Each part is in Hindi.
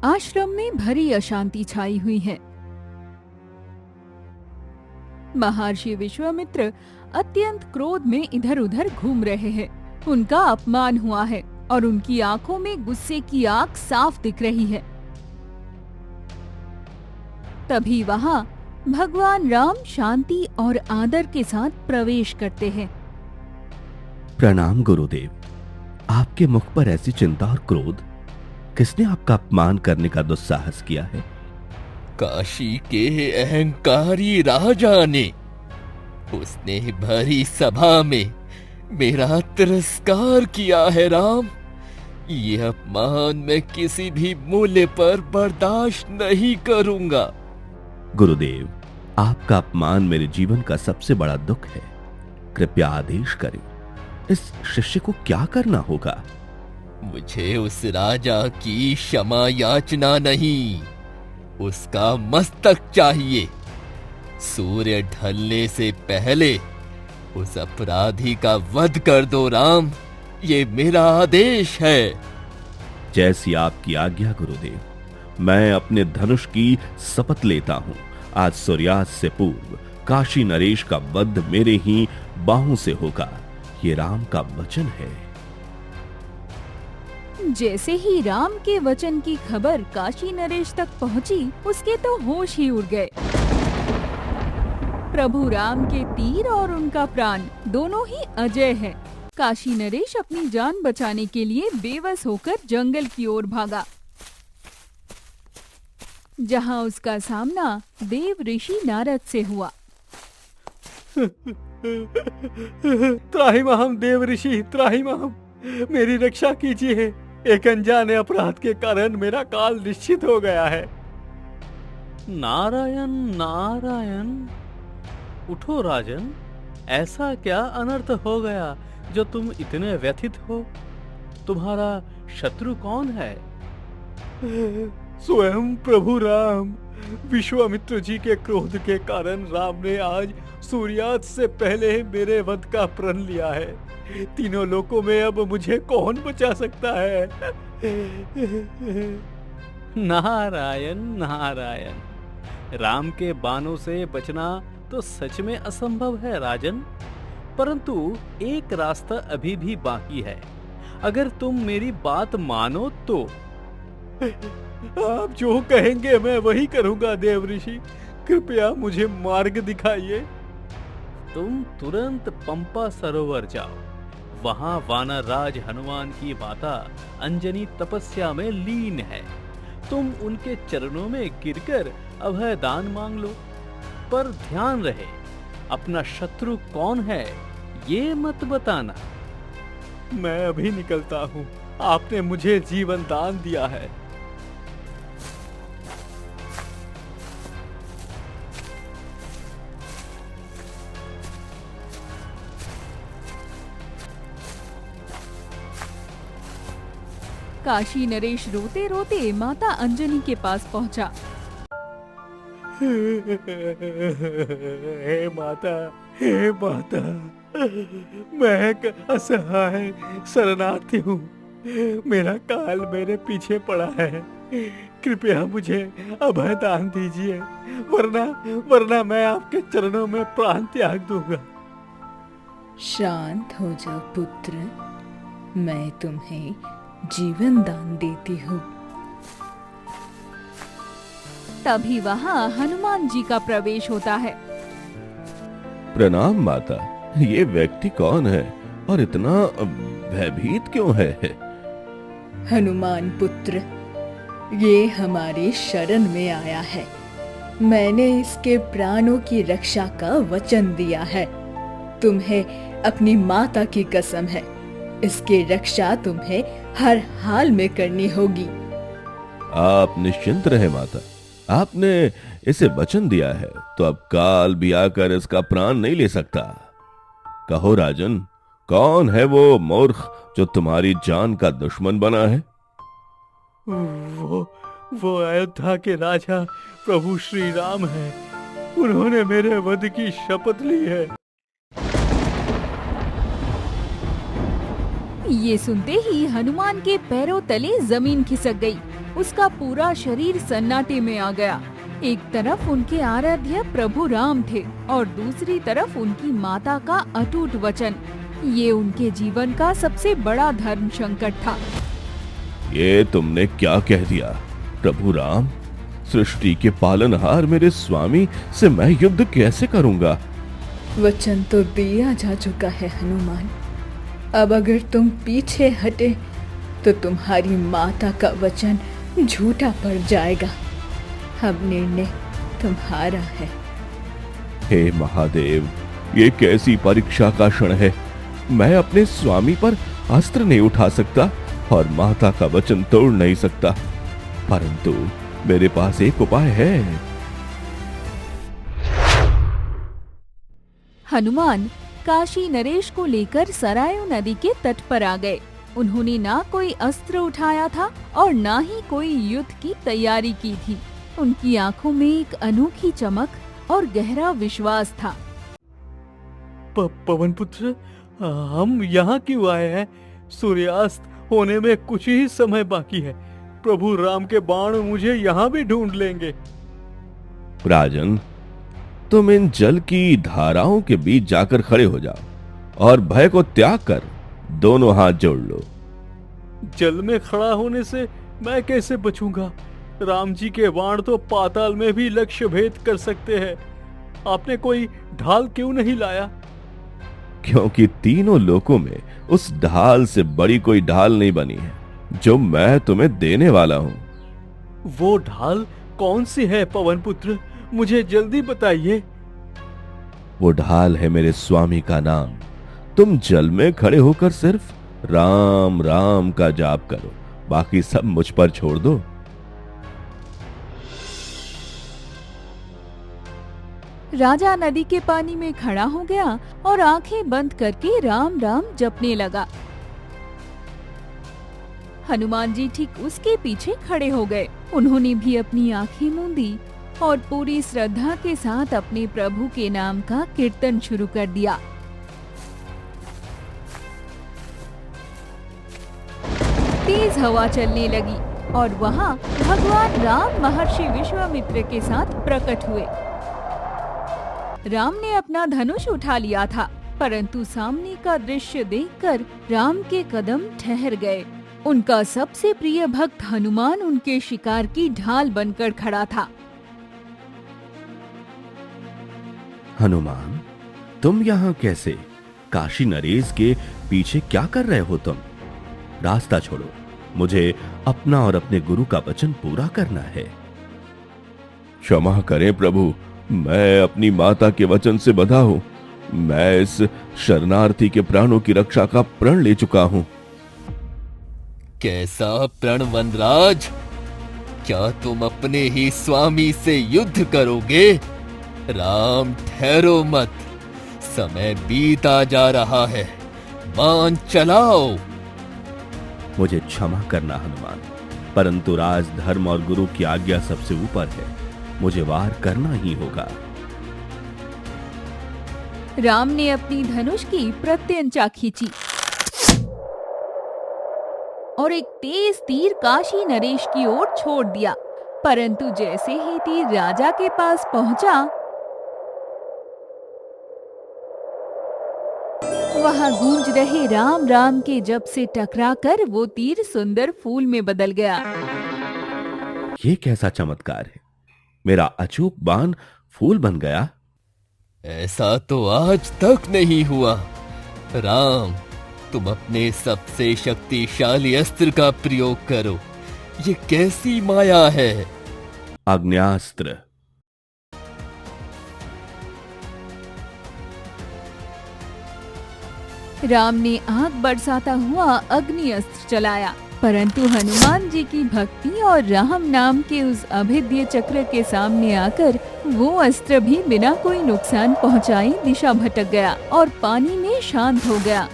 आश्रम में भरी अशांति छाई हुई है। महर्षि विश्वामित्र अत्यंत क्रोध में इधर उधर घूम रहे हैं। उनका अपमान हुआ है और उनकी आंखों में गुस्से की आग साफ दिख रही है। तभी वहां भगवान राम शांति और आदर के साथ प्रवेश करते हैं। प्रणाम गुरुदेव। आपके मुख पर ऐसी चिंता और क्रोध, किसने आपका अपमान करने का दुस्साहस किया है? काशी के अहंकारी राजा ने। उसने भरी सभा में मेरा तिरस्कार किया है राम। ये अपमान मैं किसी भी मूल्य पर बर्दाश्त नहीं करूंगा। गुरुदेव, आपका अपमान मेरे जीवन का सबसे बड़ा दुख है। कृपया आदेश करें, इस शिष्य को क्या करना होगा? मुझे उस राजा की क्षमा याचना नहीं, उसका मस्तक चाहिए। सूर्य ढलने से पहले उस अपराधी का वध कर दो राम, ये मेरा आदेश है। जैसी आपकी आज्ञा गुरुदेव। मैं अपने धनुष की शपथ लेता हूं, आज सूर्यास्त से पूर्व काशी नरेश का वध मेरे ही बाहों से होगा। ये राम का वचन है। जैसे ही राम के वचन की खबर काशी नरेश तक पहुंची, उसके तो होश ही उड़ गए। प्रभु राम के तीर और उनका प्राण दोनों ही अजय है। काशी नरेश अपनी जान बचाने के लिए बेबस होकर जंगल की ओर भागा, जहां उसका सामना देव ऋषि नारद से हुआ। त्राहिमाम देव ऋषि, त्राहिमाम, मेरी रक्षा कीजिए। एक अनजाने अपराध के कारण मेरा काल निश्चित हो गया है। नारायण नारायण, उठो राजन। ऐसा क्या अनर्थ हो गया जो तुम इतने व्यथित हो? तुम्हारा शत्रु कौन है? स्वयं प्रभु राम। विश्वामित्र जी के क्रोध के कारण राम ने आज सूर्यास्त से पहले मेरे वध का प्रण लिया है। तीनों लोकों में अब मुझे कौन बचा सकता है? नारायण नारायण, राम के बाणों से बचना तो सच में असंभव है राजन, परंतु एक रास्ता अभी भी बाकी है। अगर तुम मेरी बात मानो तो। आप जो कहेंगे मैं वही करूंगा देव ऋषि। कृपया मुझे मार्ग दिखाइए। तुम तुरंत पंपा सरोवर जाओ। वहां वानर राज हनुमान की माता अंजनी तपस्या में लीन है। तुम उनके चरणों में गिरकर अभय दान मांग लो। पर ध्यान रहे, अपना शत्रु कौन है ये मत बताना। मैं अभी निकलता हूँ। आपने मुझे जीवन दान दिया है। काशी नरेश रोते रोते माता अंजनी के पास पहुंचा। हे माता, हे माता, मैं एक असहाय शरणार्थी हूँ। मेरा काल मेरे पीछे पड़ा है। कृपया मुझे अभय दान दीजिए, वरना मैं आपके चरणों में प्राण त्याग दूंगा। शांत हो जाओ पुत्र, मैं तुम्हें जीवन दान देती हूँ। तभी वहां हनुमान जी का प्रवेश होता है। प्रणाम माता। ये व्यक्ति कौन है और इतना भयभीत क्यों है? हनुमान पुत्र, ये हमारी शरण में आया है। मैंने इसके प्राणों की रक्षा का वचन दिया है। तुम्हें अपनी माता की कसम है, इसकी रक्षा तुम्हें हर हाल में करनी होगी। आप निश्चिंत रहे माता, आपने इसे वचन दिया है तो अब काल भी आकर इसका प्राण नहीं ले सकता। कहो राजन, कौन है वो मूर्ख जो तुम्हारी जान का दुश्मन बना है? वो अयोध्या के राजा प्रभु श्री राम है। उन्होंने मेरे वध की शपथ ली है। ये सुनते ही हनुमान के पैरों तले जमीन खिसक गई। उसका पूरा शरीर सन्नाटे में आ गया। एक तरफ उनके आराध्य प्रभु राम थे और दूसरी तरफ उनकी माता का अटूट वचन। ये उनके जीवन का सबसे बड़ा धर्म संकट था। ये तुमने क्या कह दिया? प्रभु राम, सृष्टि के पालनहार मेरे स्वामी से मैं युद्ध कैसे करूंगा? वचन तो दिया जा चुका है हनुमान। अब अगर तुम पीछे हटे तो तुम्हारी माता का वचन झूठा पड़ जाएगा। अब निर्णय तुम्हारा है। हे महादेव, ये कैसी परीक्षा का क्षण है। मैं अपने स्वामी पर अस्त्र नहीं उठा सकता और माता का वचन तोड़ नहीं सकता, परंतु मेरे पास एक उपाय है। हनुमान काशी नरेश को लेकर सरायू नदी के तट पर आ गए। उन्होंने ना कोई अस्त्र उठाया था और ना ही कोई युद्ध की तैयारी की थी। उनकी आंखों में एक अनोखी चमक और गहरा विश्वास था। पवन पुत्र, हम यहाँ क्यों आए हैं? सूर्यास्त होने में कुछ ही समय बाकी है। प्रभु राम के बाण मुझे यहाँ भी ढूंढ लेंगे। राजन, तुम इन जल की धाराओं के बीच जाकर खड़े हो जाओ और भय को त्याग कर दोनों हाथ जोड़ लो। जल में खड़ा होने से मैं कैसे बचूंगा? राम जी के बाण तो पाताल में भी लक्ष्य भेद कर सकते हैं। आपने कोई ढाल क्यों नहीं लाया? क्योंकि तीनों लोकों में उस ढाल से बड़ी कोई ढाल नहीं बनी है जो मैं तुम्हें देने वाला हूं। वो ढाल कौन सी है पवन पुत्र? मुझे जल्दी बताइए। वो ढाल है मेरे स्वामी का नाम। तुम जल में खड़े होकर सिर्फ राम राम का जाप करो, बाकी सब मुझ पर छोड़ दो। राजा नदी के पानी में खड़ा हो गया और आंखें बंद करके राम राम जपने लगा। हनुमान जी ठीक उसके पीछे खड़े हो गए। उन्होंने भी अपनी आंखें मूंदी और पूरी श्रद्धा के साथ अपने प्रभु के नाम का कीर्तन शुरू कर दिया। तेज हवा चलने लगी और वहाँ भगवान राम महर्षि विश्वामित्र के साथ प्रकट हुए। राम ने अपना धनुष उठा लिया था, परंतु सामने का दृश्य देखकर राम के कदम ठहर गए। उनका सबसे प्रिय भक्त हनुमान उनके शिकार की ढाल बनकर खड़ा था। हनुमान, तुम यहाँ कैसे? काशी नरेश के पीछे क्या कर रहे हो तुम? रास्ता छोड़ो, मुझे अपना और अपने गुरु का वचन पूरा करना है। क्षमा करें प्रभु, मैं अपनी माता के वचन से बंधा हूँ। मैं इस शरणार्थी के प्राणों की रक्षा का प्रण ले चुका हूँ। कैसा प्रण वनराज? क्या तुम अपने ही स्वामी से युद्ध करोगे? राम, ठहरो मत, समय बीता जा रहा है, बाण चलाओ। मुझे क्षमा करना हनुमान, परंतु राज धर्म और गुरु की आज्ञा सबसे ऊपर है। मुझे वार करना ही होगा। राम ने अपनी धनुष की प्रत्यंचा खींची और एक तेज तीर काशी नरेश की ओर छोड़ दिया, परंतु जैसे ही तीर राजा के पास पहुंचा, वहां गूंज रहे राम राम के जप से टकराकर वो तीर सुंदर फूल में बदल गया। ये कैसा चमत्कार है? मेरा अचूक बाण फूल बन गया। ऐसा तो आज तक नहीं हुआ। राम, तुम अपने सबसे शक्तिशाली अस्त्र का प्रयोग करो। ये कैसी माया है? आग्नेयास्त्र। राम ने आग बरसाता हुआ अग्नि अस्त्र चलाया, परंतु हनुमान जी की भक्ति और राम नाम के उस अभेद्य चक्र के सामने आकर वो अस्त्र भी बिना कोई नुकसान पहुंचाए दिशा भटक गया और पानी में शांत हो गया।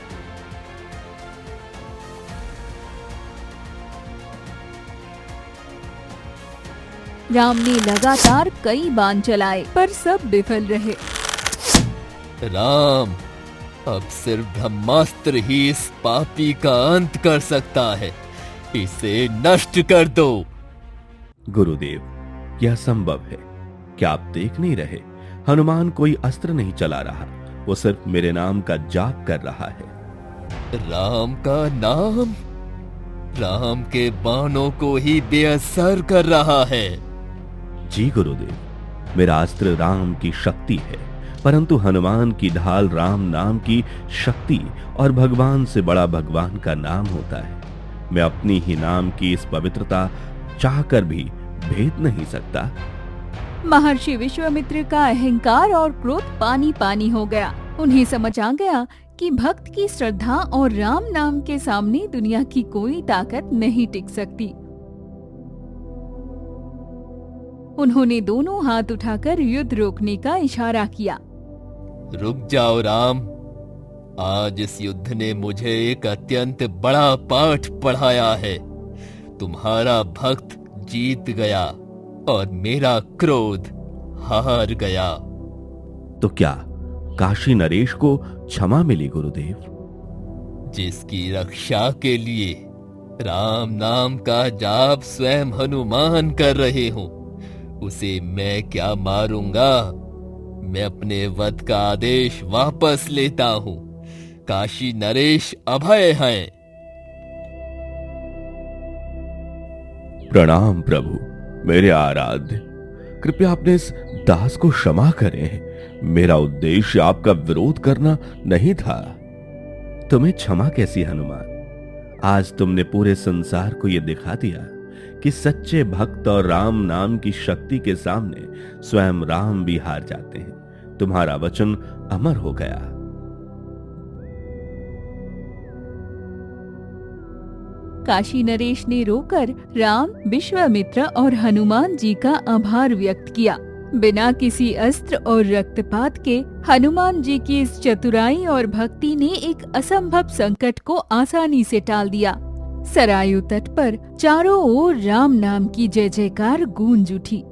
राम ने लगातार कई बाण चलाए, पर सब विफल रहे। राम, अब सिर्फ ब्रह्मास्त्र ही इस पापी का अंत कर सकता है। इसे नष्ट कर दो। गुरुदेव, यह संभव है। क्या आप देख नहीं रहे? हनुमान कोई अस्त्र नहीं चला रहा, वो सिर्फ मेरे नाम का जाप कर रहा है। राम का नाम राम के बाणों को ही बेअसर कर रहा है। जी गुरुदेव, मेरा अस्त्र राम की शक्ति है, परंतु हनुमान की ढाल राम नाम की शक्ति और भगवान से बड़ा भगवान का नाम होता है। मैं अपनी ही नाम की इस पवित्रता चाहकर भी भेद नहीं सकता। महर्षि विश्वामित्र का अहंकार और क्रोध पानी पानी हो गया। उन्हें समझ आ गया कि भक्त की श्रद्धा और राम नाम के सामने दुनिया की कोई ताकत नहीं टिक सकती। उन्होंने दोनों हाथ उठाकर युद्ध रोकने का इशारा किया। रुक जाओ राम, आज इस युद्ध ने मुझे एक अत्यंत बड़ा पाठ पढ़ाया है। तुम्हारा भक्त जीत गया और मेरा क्रोध हार गया। तो क्या काशी नरेश को क्षमा मिली गुरुदेव? जिसकी रक्षा के लिए राम नाम का जाप स्वयं हनुमान कर रहे हो, उसे मैं क्या मारूंगा? मैं अपने वध का आदेश वापस लेता हूं। काशी नरेश अभय हैं। प्रणाम प्रभु, मेरे आराध्य, कृपया अपने इस दास को क्षमा करें। मेरा उद्देश्य आपका विरोध करना नहीं था। तुम्हें क्षमा कैसी हनुमान? आज तुमने पूरे संसार को यह दिखा दिया कि सच्चे भक्त और राम नाम की शक्ति के सामने स्वयं राम भी हार जाते हैं। तुम्हारा वचन अमर हो गया। काशी नरेश ने रोकर राम, विश्वामित्र और हनुमान जी का आभार व्यक्त किया। बिना किसी अस्त्र और रक्तपात के हनुमान जी की इस चतुराई और भक्ति ने एक असंभव संकट को आसानी से टाल दिया। सरायू तट पर चारों ओर राम नाम की जय जयकार गूंज उठी।